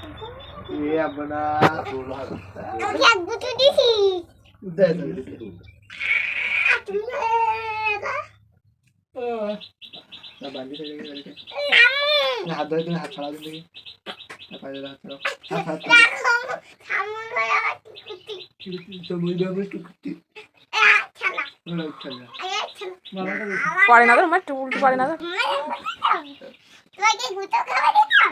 ये अपना আমি এক দুটো দিছি दे दे তুমি ना बांधी से ना हाथ धो हाथ छड़ा दे पाए हाथ छड़ा हाथ রাখো সামনে আবার কুটি तो मुझे भी कुत्ती ছালা ना चल मामा का পড়ে না তো আমার উল্টো পড়ে না তো তুই কি গুতো খাবে না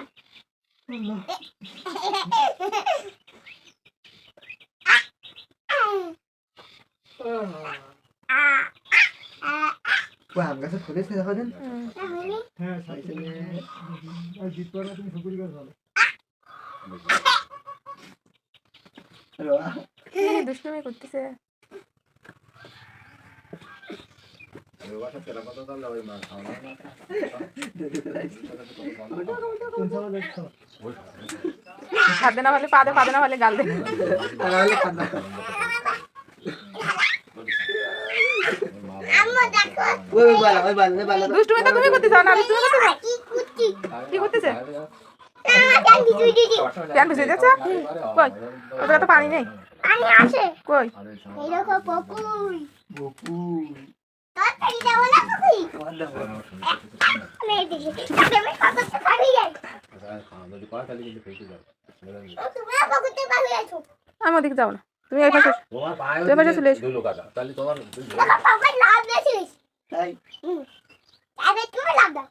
वो हम कैसे खुले से देखो दिन हां सही से और जीत पर तुम शुक्र कर सालो हेलो এই দুষ্টুমি করতেছে খাদে না হলে পাদে না হলে গাল দে আম্মু দেখো ওই বালা দুষ্টুমি তো তুমি করতেছ না তুমি করতেছ কি কুটি কি করতেছে কেন তুই দিদি কেন ভিজে যাচ্ছে কই ওটা তো পানি নেই আমি আসে কই এই দেখো পপুই বপু তোর তাই দাও না পপুই ওয়ালা আমি দেখি আমি কাগজে পারি যাই তুমি কাগজে পারি আছো আমি ওদিকে যাবো না তুমি এই পাশে তুমি পাশে চলে এসো দেখো পাপা লাভ দিয়েছিস তাই আরে তুমি লাভ দাও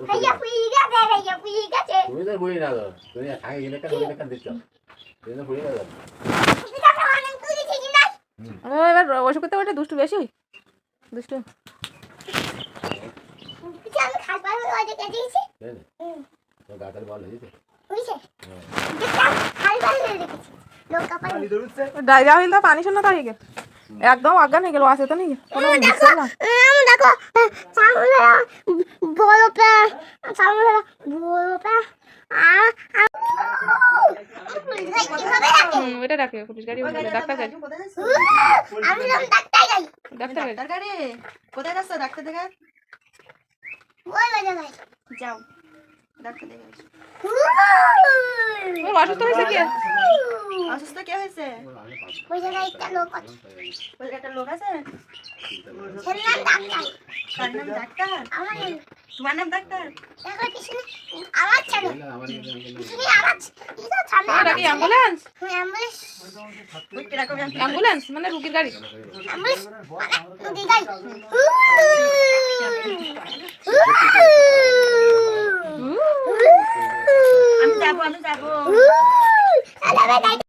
ভাইয়া পুইগা দে ভাইয়া পুইগা দে তুমি তো বই না দাও তুমি আগে গেলে কেন দিচ্ছ তুমি তো বই না দাও তুমি তো অনেক তুই দিছিস না ও এবার ওষুধ করতে ওটা দুষ্টু বেশি দুষ্টু তুই আমি খাবার ওই দিকে দিয়েছি তো গাতার বল হয়েছে বুঝছে খাবার ওই দিকে লোক কাপাই পানি দরুছে ডায়রিয়া হইল তো পানি শূন্য তো হয়ে গেল একদম অজ্ঞান হয়ে গেল আছে তো নেই কোনো মিক্সার না আমি দেখো সামনে বড় পে সামনে বড় পে ওটা রাখে পুলিশ গাড়ি ডাক্তার গাড়ি আমি ডাক্তার যাই ডাক্তার গাড়ি ডাক্তার গাড়ি কোথায় যাচ্ছ ডাক্তার দেখা ওই বাজে ভাই যাও ডাক্তার দেখা আসো। ওর অসুস্থ হয়েছে কি অসুস্থ কে হয়েছে ওই জায়গায় একটা লোক আছে ওই একটা লোক আছে ছেলে ডাক্তার তার নাম ডাক্তার আমার তোমার নাম ডাক্তার দেখো পিছনে আমার ছেলে পিছনে আমার এটা সামনে ওটা কি অ্যাম্বুলেন্স অ্যাম্বুলেন্স ওই কিরকম অ্যাম্বুলেন্স মানে রুগীর গাড়ি অ্যাম্বুলেন্স দিগাই আমি যাবো আরে